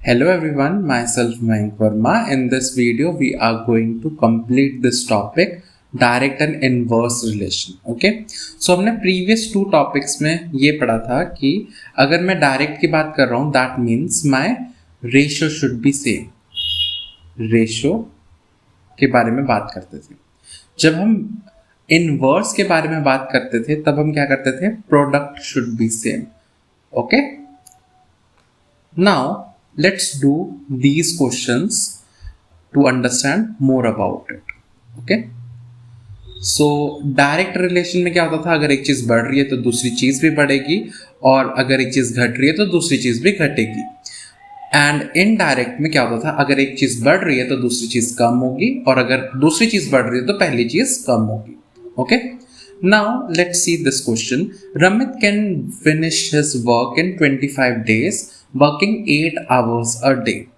Hello everyone, myself Mayank Verma. In this video, we are going to complete this topic direct and inverse relation. Okay? So हमने previous two topics में ये पढ़ा था कि अगर मैं direct की बात कर रहा हूँ, that means my ratio should be same. Ratio के बारे में बात करते थे. जब हम inverse के बारे में बात करते थे, तब हम क्या करते थे? Product should be same. Okay? Now let's do these questions to understand more about it. Okay? So direct relation में क्या होता था? अगर एक चीज बढ़ रही है तो दूसरी चीज भी बढ़ेगी, और अगर एक चीज घट रही है तो दूसरी चीज भी घटेगी. एंड इनडायरेक्ट में क्या होता था? अगर एक चीज बढ़ रही है तो दूसरी चीज कम होगी, और अगर दूसरी चीज बढ़ रही है तो पहली चीज कम होगी. Okay? Now let's see this question. Ramit can finish his work in 25 days, working 8 hours a day.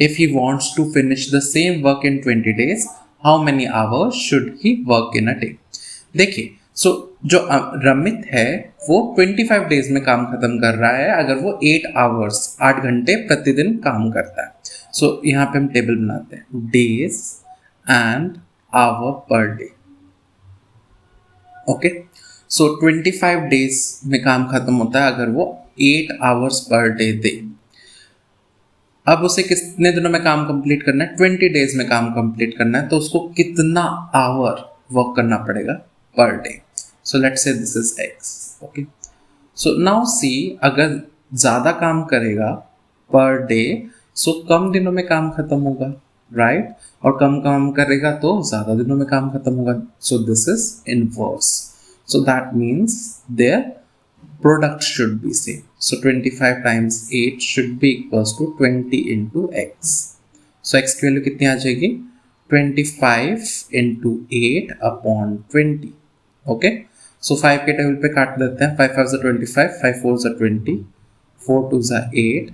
If he wants to finish the same work in 20 days, how many hours should he work in a day? देखिए, जो रमित है वो 25 days में काम खत्म कर रहा है अगर वो 8 आवर्स 8 घंटे प्रतिदिन काम करता है. यहाँ पे हम टेबल बनाते हैं, days and hour per day. Okay, 25 days में काम खत्म होता है अगर वो 8 आवर्स पर डे दे. अब उसे कितने दिनों में काम कंप्लीट करना है? 20 डेज में काम कंप्लीट करना है, तो उसको कितना आवर वर्क करना पड़ेगा per day? So let's say this is x. Okay, so now see, अगर ज़्यादा काम करेगा पर डे, सो कम दिनों में काम खत्म होगा, राइट? और कम काम करेगा तो ज़्यादा दिनों में काम खत्म होगा. So this is inverse. So that means their product should be same. So 25 times 8 should be equals to 20 into x. So x की वैल्यू कितनी आ जाएगी? 25 into 8 upon 20. Okay? So 5 के टेबल पे काट देते हैं. 5 5 25, 5 4 20, 4 2 8.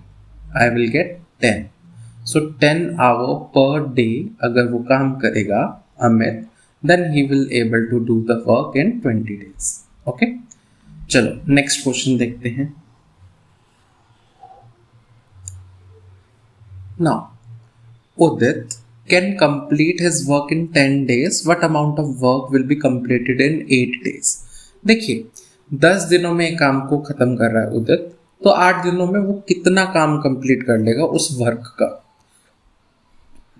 I will get 10. So 10 hour per day अगर वो काम करेगा Amit, then he will able to do the work in 20 days. Okay? चलो नेक्स्ट क्वेश्चन देखते हैं. Now Udit can complete his work in 10 days. What amount of work will be completed in 8 days? देखिए, 10 दिनों में काम को खत्म कर रहा है उदित, तो 8 दिनों में वो कितना काम कंप्लीट कर लेगा उस वर्क का?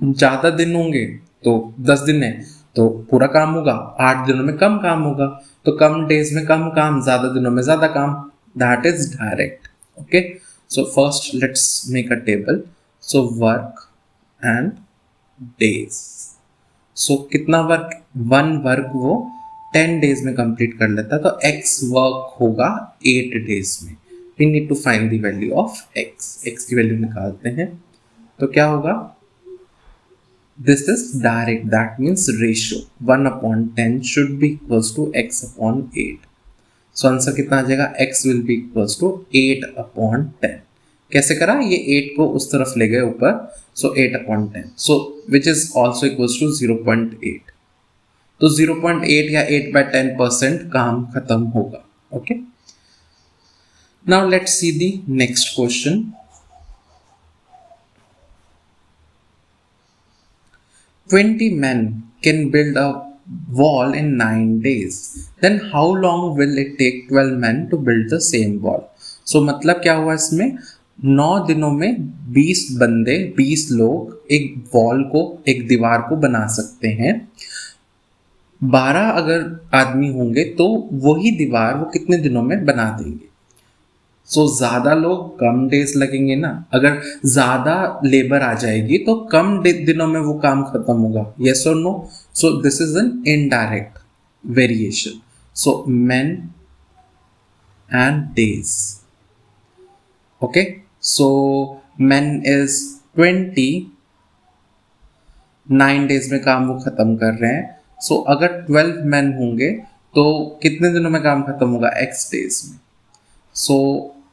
ज्यादा दिन होंगे तो 10 दिन है तो पूरा काम होगा, 8 दिनों में कम काम होगा, तो कम डेज में कम काम, ज्यादा दिनों में ज्यादा काम. That is direct. Okay, so first let's make a table. So work and days. So कितना वर्क? 1 वर्क वो 10 डेज में कंप्लीट कर लेता है, तो x वर्क होगा 8 डेज में. We need to find the value of x. x की वैल्यू निकालते हैं, तो क्या होगा? This is direct, that means ratio 1 upon 10 should be equals to x upon 8. So answer कितना आ जाएगा? x will be equals to 8 upon 10. कैसे करा? ये 8 को उस तरफ ले गए ऊपर, so 8 upon 10. So which is also equals to 0.8. तो 0.8 या 8 by 10% काम खत्म होगा. Okay. Now let's see the next question. 20 men can build a wall in 9 days. Then how long will it take 12 men to build the same wall? So मतलब क्या हुआ इसमें? 9 दिनों में 20 बंदे, 20 लोग एक वॉल को, एक दीवार को बना सकते हैं. 12 अगर आदमी होंगे तो वही दीवार वो कितने दिनों में बना देंगे? सो ज्यादा लोग कम डेज लगेंगे ना. अगर ज्यादा लेबर आ जाएगी तो कम दिनों में वो काम खत्म होगा. यस और no? So this is an indirect variation. So men and days. Okay, so men is 20, 9 days में काम वो खत्म कर रहे हैं. सो अगर 12 men होंगे तो कितने दिनों में काम खत्म होगा? x डेज में. सो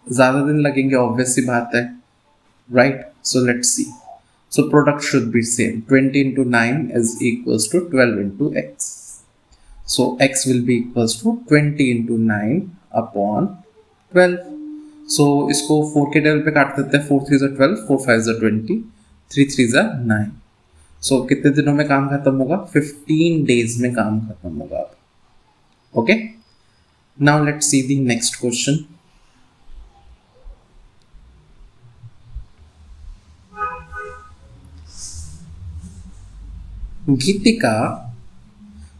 ज़्यादा दिन लगेंगे, ऑब्वियस सी बात है, right? So let's see. So product should be same. 20 into 9 is equals to 12 into x. So x will be equals to 20 into 9 upon 12. सो इसको 4 के टेबल पे काट देते हैं, 4 3 ज़ा 12, 4 5 ज़ा 20, 3 3 ज़ा 9। सो कितने दिनों में काम खत्म होगा? 15 डेज में काम खत्म होगा। Okay, now let's see the next question. Geetika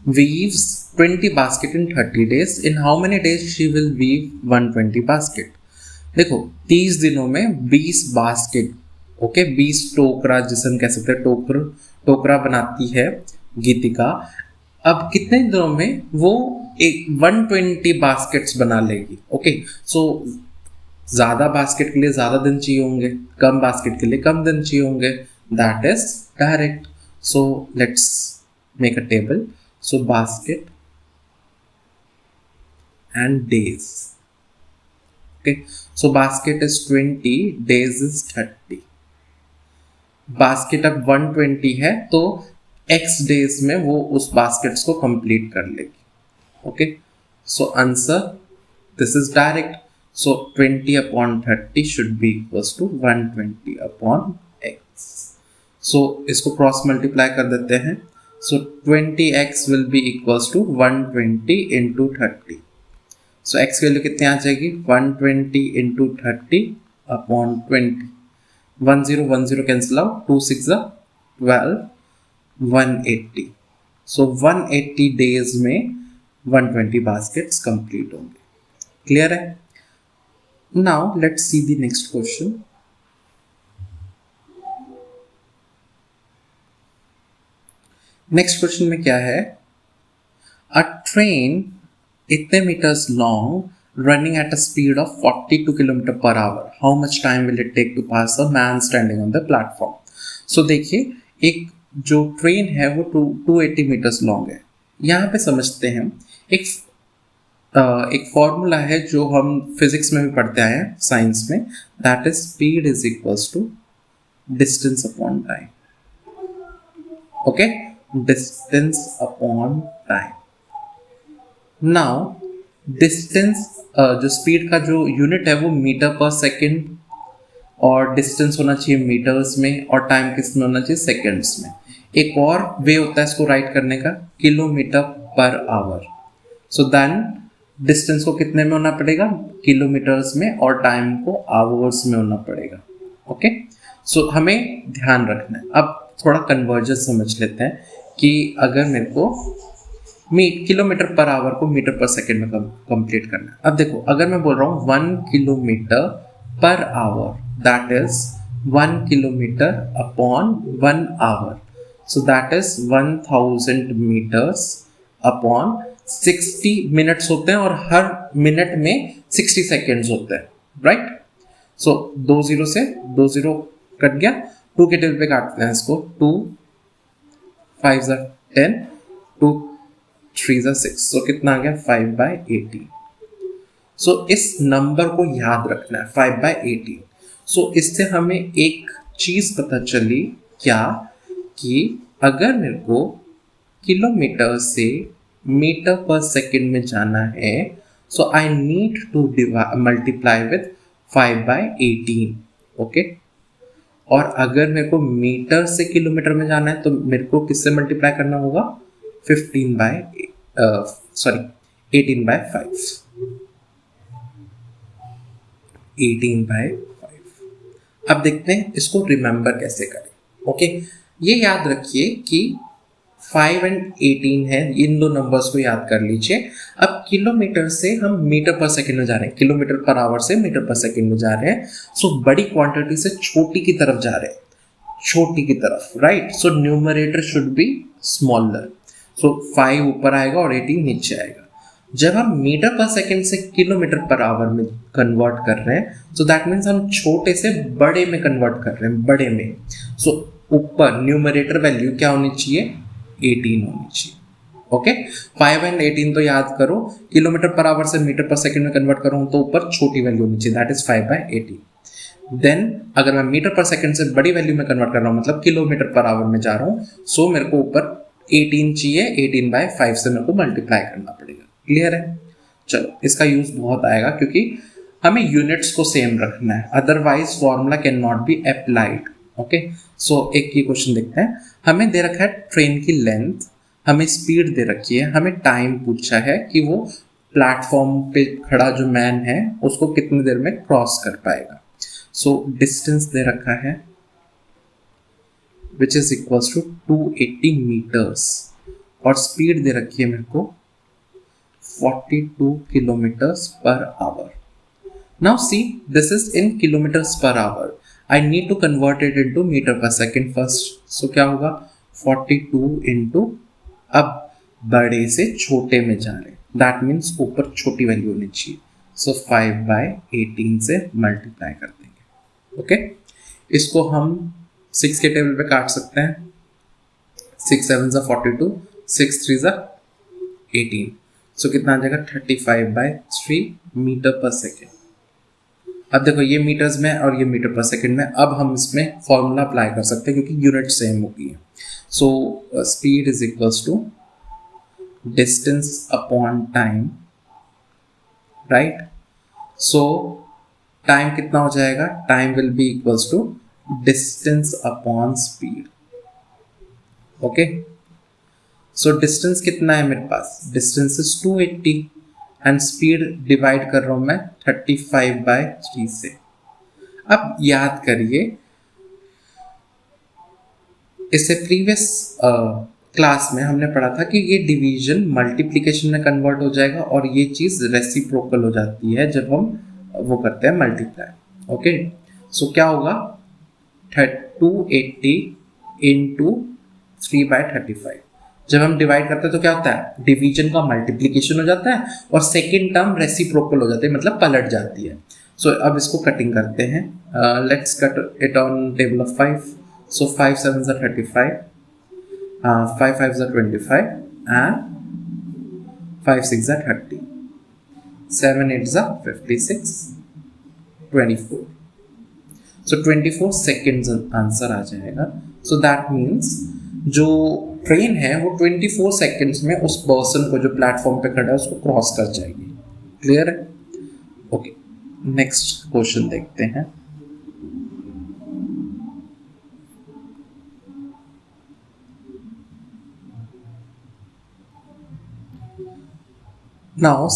weaves 20 basket in 30 days. In how many days she will weave 120 basket? देखो 30 दिनों में 20 बास्केट, ओके 20 टोकरा, जिसे हम कह सकते हैं टोकरा बनाती है गीतिका। अब कितने दिनों में वो एक 120 बास्केट्स बना लेगी? ओके, सो ज्यादा बास्केट के लिए ज्यादा दिन चाहिए होंगे, कम बास्केट के लिए कम दिन चाहिए होंगे। That is direct. So let's make a table. So basket and days. Okay. So basket is 20, days is 30. Basket अब 120 है तो x days में वो उस baskets को complete कर लेगी. Okay. So answer, this is direct. So 20 upon 30 should be equals to 120 upon x. सो इसको क्रॉस मल्टीप्लाई कर देते हैं। So 20x will be equals to 120 into 30। So x की वैल्यू कितनी आ जाएगी? 120 into 30 upon 20। 1 0 cancel out, 2 6 12, 180। So 180 days में 120 baskets complete होंगे। क्लियर है? Now let's see the next question. Next question में क्या है? अ ट्रेन इतने metres long running at a speed of 42 kilometre per hour, how much time will it take to pass a man standing on the platform? So देखिए, एक जो train है वो 280 metres long है। यहाँ पे समझते हैं एक फॉर्मूला है जो हम फिजिक्स में भी पढ़ते आए हैं, साइंस में, that is speed is equals to distance upon time. Okay, distance upon time. Now distance जो स्पीड का जो यूनिट है वो मीटर पर सेकेंड, और डिस्टेंस होना चाहिए मीटर्स में, और टाइम किसमें होना चाहिए? सेकेंड्स में। एक और वे होता है इसको राइट करने का, kilometre per our. So then distance को कितने में होना पड़ेगा? किलोमीटर्स में, और टाइम को आवर्स में होना पड़ेगा। ओके, सो हमें ध्यान रखना है। अब थोड़ा कन्वर्जन समझ लेते हैं कि अगर मेरे को किलोमीटर पर आवर को मीटर पर सेकेंड में कंप्लीट करना है। अब देखो, अगर मैं बोल रहा हूँ 1 kilometre per hour, that is 1 kilometre upon 1 hour, so that is 1000 metres upon 60 minutes होते हैं, और हर मिनट में 60 सेकेंड्स होते हैं, राइट? सो 2 0 से 2 0 कट गया, 2 के टेबल पे काटते हैं इसको, 2 5 ज़ा 10, 2 3 ज़ा 6, सो कितना आ गया? 5/18। सो इस नंबर को याद रखना है, 5/18। सो इससे हमें एक चीज पता चली, क्या? कि अगर मेरे को किलोमीटर से मीटर पर सेकेंड में जाना है, so I need to multiply with 5/18। Okay, और अगर मेरे को मीटर से किलोमीटर में जाना है तो मेरे को किससे मल्टीप्लाई करना होगा? 18/5। 18/5। अब देखते हैं इसको रिमेंबर कैसे करें। ओके, ये याद रखिए कि 5 और 18 है, इन दो नंबर्स को याद कर लीजिए। अब किलोमीटर से हम मीटर पर सेकेंड में जा रहे हैं, किलोमीटर पर आवर से मीटर पर सेकेंड में जा रहे हैं। सो बड़ी क्वांटिटी से छोटी की तरफ जा रहे हैं, छोटी की तरफ, right? So numerator should be smaller. So 5 ऊपर आएगा और 18 नीचे आएगा। जब हम मीटर पर सेकेंड से किलोमीटर पर आवर में कन्वर्ट कर रहे हैं, सो दैट मीन्स हम छोटे से बड़े में कन्वर्ट कर रहे हैं, बड़े में। सो ऊपर न्यूमरेटर वैल्यू क्या होनी चाहिए? 18 होनी चाहिए। ओके, 5 और 18 तो याद करो, किलोमीटर पर आवर से मीटर पर सेकेंड में कन्वर्ट कर रहा हूँ तो ऊपर छोटी वैल्यू होनी चाहिए, दैट इज 5/18। देन अगर मैं मीटर पर सेकेंड से बड़ी वैल्यू में कन्वर्ट कर रहा हूँ, मतलब किलोमीटर पर आवर में जा रहा हूँ, सो मेरे को ऊपर 18 चाहिए, 18/5 से मेरे को मल्टीप्लाई करना पड़ेगा। क्लियर है? चलो, इसका यूज बहुत आएगा क्योंकि हमें यूनिट्स को सेम रखना है, otherwise formula can not be applied. Okay, so एक ये क्वेश्चन देखते हैं। हमें दे रखा है ट्रेन की लेंथ, हमें स्पीड दे रखी है, हमें टाइम पूछा है कि वो प्लेटफॉर्म पे खड़ा जो मैन है उसको कितनी देर में क्रॉस कर पाएगा। सो डिस्टेंस दे रखा है which is equals to 280 metres और स्पीड दे रखी है मेरे को 42 kilometres per hour. Now see this is in kilometres per hour, I need to convert it into metre per second first. So क्या होगा 42 इंटू, अब बड़े से छोटे में जा रहे, दैट मीन्स ऊपर छोटी वैल्यू होनी चाहिए। सो 5/18 से मल्टीप्लाई कर देंगे। ओके, इसको हम 6 के टेबल पे काट सकते हैं। 6 7 ज़ा 42, 6 3 ज़ा 18। सो कितना आ जाएगा 35/3 मीटर पर सेकेंड। अब देखो ये मीटर्स में और ये मीटर पर सेकेंड में, अब हम इसमें फॉर्मूला अप्लाई कर सकते हैं क्योंकि यूनिट सेम होगी है। So speed is equals to distance upon time, right. So time कितना हो जाएगा, time will be equals to distance upon speed. Okay, so distance कितना है मेरे पास, distance is 280 and speed divide कर रहा हूं मैं 35/3 से। अब याद करिए इससे प्रीवियस क्लास में हमने पढ़ा था कि ये डिवीजन मल्टीप्लिकेशन में कन्वर्ट हो जाएगा और ये चीज रेसिप्रोकल हो जाती है जब हम वो करते हैं मल्टीप्लाई। ओके, सो क्या होगा 280 इंटू 3/35। जब हम डिवाइड करते हैं तो क्या होता है, डिवीजन का मल्टीप्लिकेशन हो जाता है और सेकेंड टर्म रेसिप्रोकल हो जाती है, मतलब पलट जाती है। सो अब इसको कटिंग करते हैं। Let's cut it on table of 5। सो 5 7 ज़ा 35, 5 5 ज़ा 25 एंड 5 6 ज़ा 30, 7 8 ज़ा 56, 24। सो 24 सेकेंड्स आंसर आ जाएगा। सो दैट मीन्स जो ट्रेन है वो 24 सेकेंड्स में उस पर्सन को जो प्लेटफॉर्म पे खड़ा है उसको क्रॉस कर जाएगी। क्लियर है? ओके, नेक्स्ट क्वेश्चन देखते हैं। Now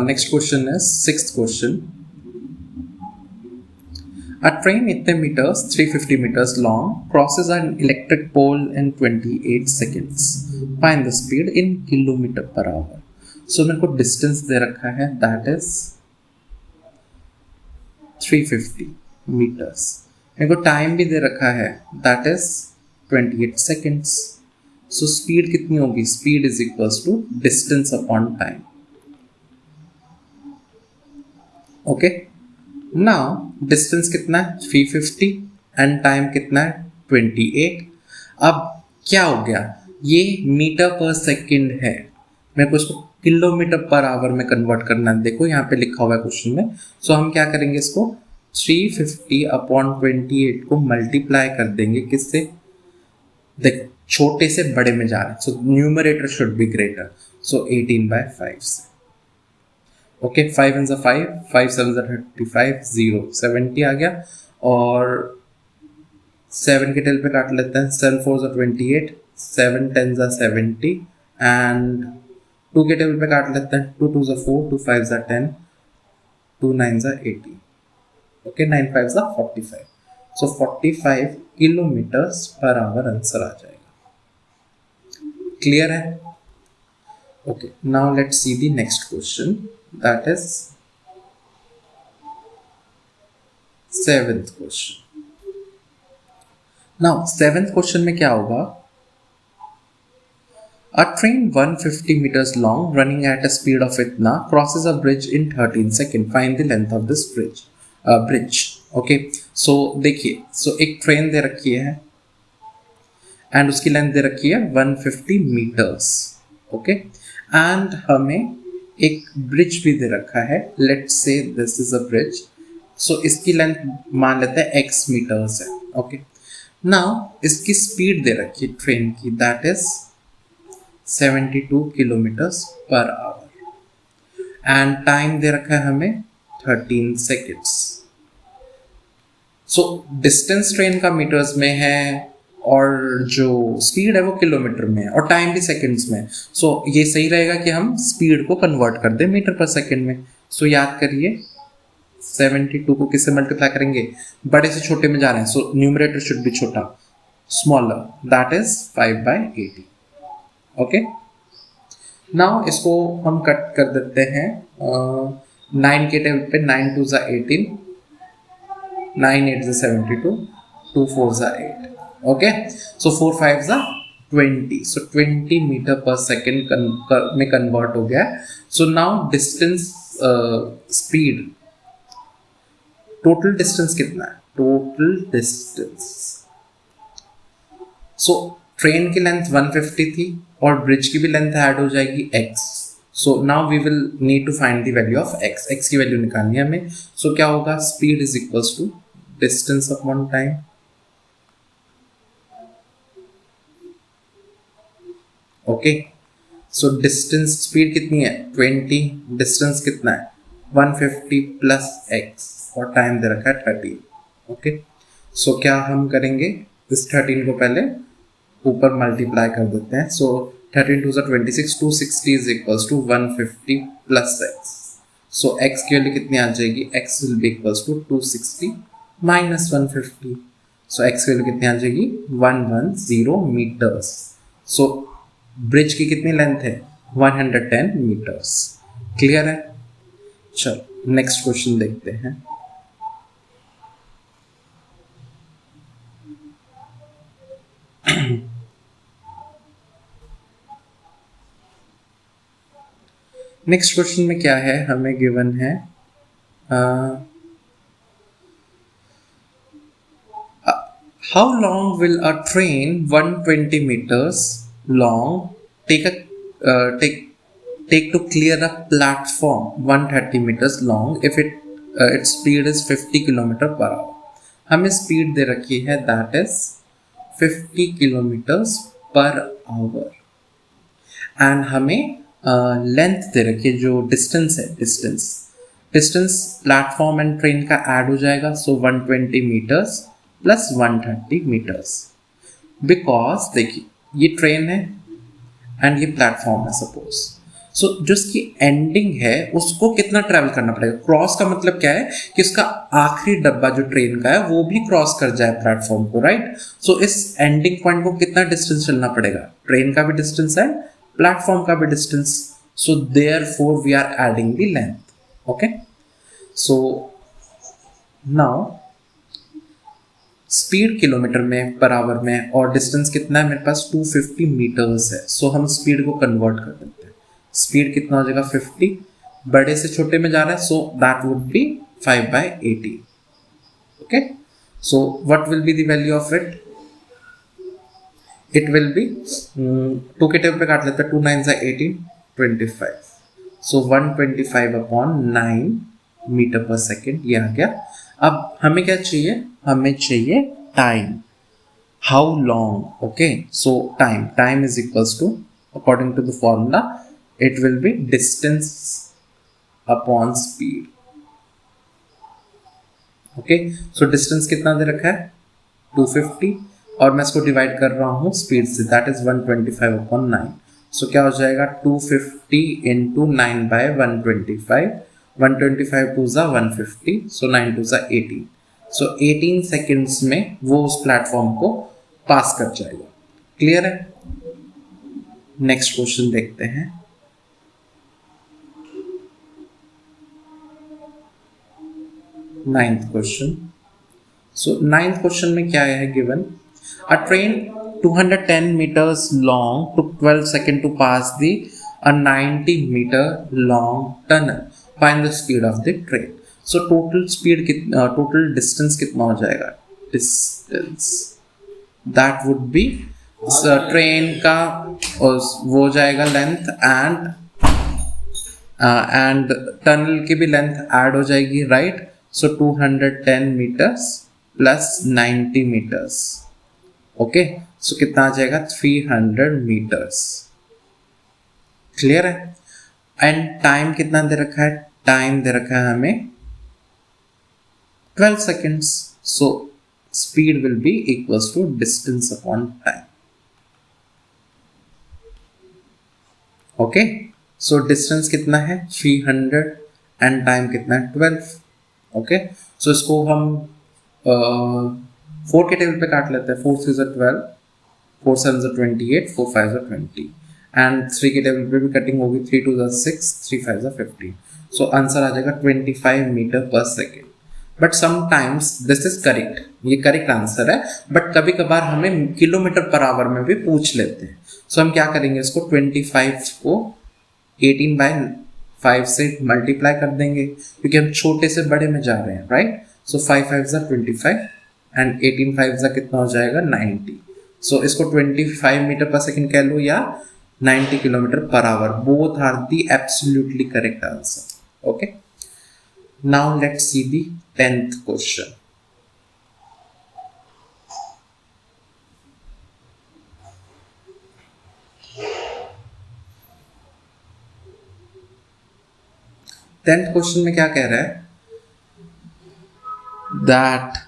next question is 6th question. A train 80 meters, 350 meters long, crosses an electric pole in 28 seconds. Find the speed in kilometer per hour. So मेरे को distance दे रखा है, that is 350 meters. मेरे को time भी दे रखा है, that is 28 seconds. So speed कितनी होगी? Speed is equals to distance upon time. Okay. Now distance कितना है 350 एंड टाइम कितना है 28। अब क्या हो गया, ये मीटर पर सेकंड है, मेरे को इसको किलोमीटर पर आवर में कन्वर्ट करना है। देखो यहाँ पे लिखा हुआ है क्वेश्चन में। सो हम क्या करेंगे, इसको 350 अपॉन 28 को मल्टीप्लाई कर देंगे किससे, देखो छोटे से बड़े में जा रहे हैं, so numerator should be greater. So 18/5 से। ओके, 5 × 5, 5 7 × 35, 0 70 आ गया। और 7 के टेल पे काट लेते हैं, 7 4 × 28, 7 10 × 70 एंड 2 के टेबल पे काट लेते हैं, 2 2 × 4, 2 5 × 10, 2 9 × 80। Okay, 9 5 × 45। So 45 kilometres per our answer आ जाएगा। क्लियर है? Okay, now let's see the next question, that is 7th question. Now 7th question में क्या होगा, a train 150 meters long running at a speed of इतना crosses a bridge in 13 seconds. Find the length of this bridge. Okay, so देखिए, so एक train दे रखी है and उसकी length दे रखी है 150 meters. Okay, एंड हमें एक ब्रिज भी दे रखा है, let's say this is a bridge. So इसकी लेंथ मान लेते हैं x मीटर्स है। ओके, नाउ इसकी स्पीड दे रखी है ट्रेन की, that is 72 kilometres per hour and time दे रखा है हमें 13 सेकेंड्स। सो डिस्टेंस ट्रेन का मीटर्स में है और जो स्पीड है वो किलोमीटर में है और टाइम भी सेकंड्स में है। सो ये सही रहेगा कि हम स्पीड को कन्वर्ट कर दें मीटर पर सेकंड में। सो याद करिए 72 को किससे मल्टीप्लाई करेंगे, बड़े से छोटे में जा रहे हैं, सो न्यूमरेटर शुड बी छोटा, smaller, that is 5/80। Okay, now इसको हम कट कर देते हैं 9 के टेबल पे। 9 2 ज़ा 18, 9 8 ज़ा 72, 2 4 ज़ा 8। ओके, सो 4 5 ज़ा 20, सो 20 मीटर पर सेकेंड में कन्वर्ट हो गया। So now distance, speed, total distance कितना है, टोटल डिस्टेंस। सो ट्रेन की लेंथ 150 थी और ब्रिज की भी लेंथ ऐड हो जाएगी x। So now we will need to find the value of x, x की वैल्यू निकालनी है हमें। सो क्या होगा, speed is equals to distance upon time. Okay, so distance, speed कितनी है 20, डिस्टेंस कितना है 150 प्लस x और टाइम दे रखा है 13। ओके, सो क्या हम करेंगे, इस 13 को पहले ऊपर मल्टीप्लाई कर देते हैं। So 13 2 26, 260 is equals to 150 plus x। So x की वैल्यू कितनी आ जाएगी, x will be equals to 260 minus 150। So x की वैल्यू कितनी आ जाएगी 110 मीटर्स। सो ब्रिज की कितनी लेंथ है 110 मीटर्स। क्लियर है? चलो नेक्स्ट क्वेश्चन देखते हैं। नेक्स्ट क्वेश्चन में क्या है, हमें गिवन है how long will a train 120 meters long take to clear a platform 130 meters long if its speed is 50 km/h। हमें स्पीड दे रखी है दैट इज 50 km/h एंड हमें लेंथ दे रखी है, जो डिस्टेंस है, डिस्टेंस प्लेटफॉर्म एंड ट्रेन का ऐड हो जाएगा। सो 120 मीटर्स प्लस 130 मीटर्स, बिकॉज देखिए ये ट्रेन है एंड ये प्लेटफॉर्म है सपोज। सो जो इसकी एंडिंग है उसको कितना ट्रैवल करना पड़ेगा, क्रॉस का मतलब क्या है कि उसका आखिरी डब्बा जो ट्रेन का है वो भी क्रॉस कर जाए प्लेटफॉर्म को, राइट। सो इस एंडिंग पॉइंट को कितना डिस्टेंस चलना पड़ेगा, ट्रेन का भी डिस्टेंस है, प्लेटफॉर्म का भी distance. So therefore we are adding the length. Okay, so now speed kilometre में पर आवर में और डिस्टेंस कितना है मेरे पास 250 मीटर्स है। सो हम स्पीड को कन्वर्ट कर देते हैं। स्पीड कितना हो जाएगा 50, बड़े से छोटे में जा रहा है, so that would be 5/80। Okay, so what will be the value of it, it will B 2 के टेबल पे काट लेते हैं, 2 9 18 25। सो 125/9 मीटर पर सेकेंड ये आ गया। अब हमें क्या चाहिए, हमें चाहिए time, how long. Okay, so time is equals to, according to the formula it will be distance upon speed. Okay, so distance कितना दे रखा है 250 और मैं इसको डिवाइड कर रहा हूँ स्पीड से, दैट इज 125/9। सो क्या हो जाएगा 250 इंटू 9/125, 125 2 ज़ा 150, सो 9 2 ज़ा 18। सो 18 सेकेंड्स में वो उस प्लेटफॉर्म को पास कर जाएगा। क्लियर है? नेक्स्ट क्वेश्चन देखते हैं। Ninth question. So ninth question में क्या है given, a train 210 meters long took 12 seconds to pass a 90 meter long tunnel. Find the speed of the train. So total speed total distance कितना हो जाएगा, distance that would be train का वो हो जाएगा लेंथ एंड टनल की भी length add हो जाएगी, राइट। सो 210 meters प्लस 90 meters। ओके, सो कितना आ जाएगा 300 meters। क्लियर है? एंड टाइम कितना दे रखा है, टाइम दे रखा है हमें 12 seconds. So speed will be equals to distance upon time. Okay, so distance कितना है 300 एंड टाइम कितना है 12. ओके, सो इसको हम 4 के टेबल पे काट लेते हैं. 4 3 12, 4 7 28, 4 5 20 एंड 3 के टेबल पे भी कटिंग होगी. 3 2 6, 3 5 15. सो आंसर आ जाएगा 25 metre per second. But sometimes this is correct, ये करेक्ट आंसर है, बट कभी कभार हमें किलोमीटर पर आवर में भी पूछ लेते हैं. सो हम क्या करेंगे, इसको 25 को 18/5 से मल्टीप्लाई कर देंगे क्योंकि हम छोटे से बड़े में जा रहे हैं, राइट. सो 5 5 25 एंड 18 5 कितना हो जाएगा 90. सो इसको 25 मीटर पर सेकेंड कह लो या 90 kilometre per hour. Both are the absolutely correct answer. Okay, now let's see the 10th question. Tenth question में क्या कह रहा है, that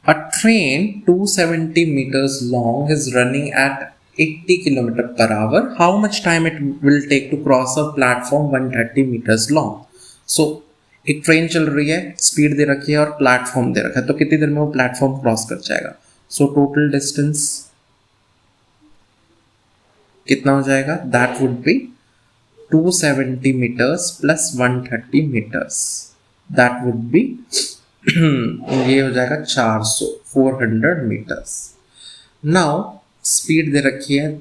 a train 270 meters long is running at 80 km per hour. How much time it will take to cross a platform 130 meters long? So एक train चल रही है, speed दे रखी है और प्लेटफॉर्म दे रखा है, तो कितनी देर में वो प्लेटफॉर्म क्रॉस कर जाएगा. सो टोटल डिस्टेंस कितना हो जाएगा, that would be 270 meters plus 130 meters. That would be ये हो जाएगा 400 meters. Now स्पीड दे रखी है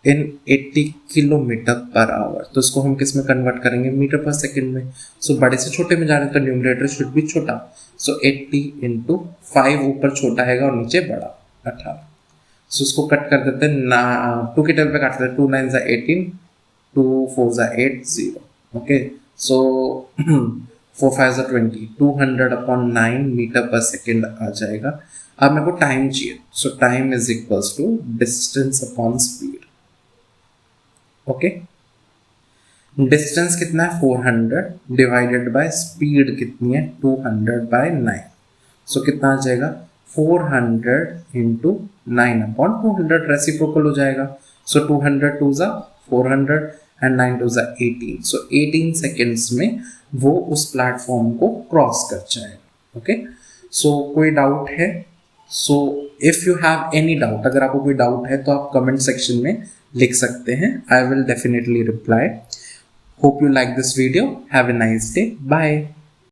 इन 80 किलोमीटर पर आवर, तो इसको हम किस में कन्वर्ट करेंगे, मीटर पर सेकेंड में. सो बड़े से छोटे में जा रहे हैं तो न्यूमरेटर शुड भी छोटा. सो 80 इंटू 5 ऊपर छोटा है और नीचे बड़ा 18. सो उसको कट कर देते हैं ना, 2 के टेबल पे काट देते हैं. 2 9 18, 2 4 8 0. Okay, so 4 5 20, 200/9 metre per second आ जाएगा. अब मेरे को टाइम चाहिए, so time is equals to distance upon speed. Okay, distance कितना है 400 डिवाइडेड बाय स्पीड कितनी है 200/9. सो कितना आ जाएगा 400 इंटू 9/200. रेसिप्रोकल हो जाएगा. सो 200 2 400 एंड 9 2 18. सो 18 सेकेंड्स में वो उस प्लेटफॉर्म को क्रॉस कर जाएगा. ओके, सो कोई डाउट है? So if you have any doubt, अगर आपको कोई डाउट है तो आप कमेंट सेक्शन में लिख सकते हैं. I will definitely reply. Hope you like this video. Have a nice day. Bye.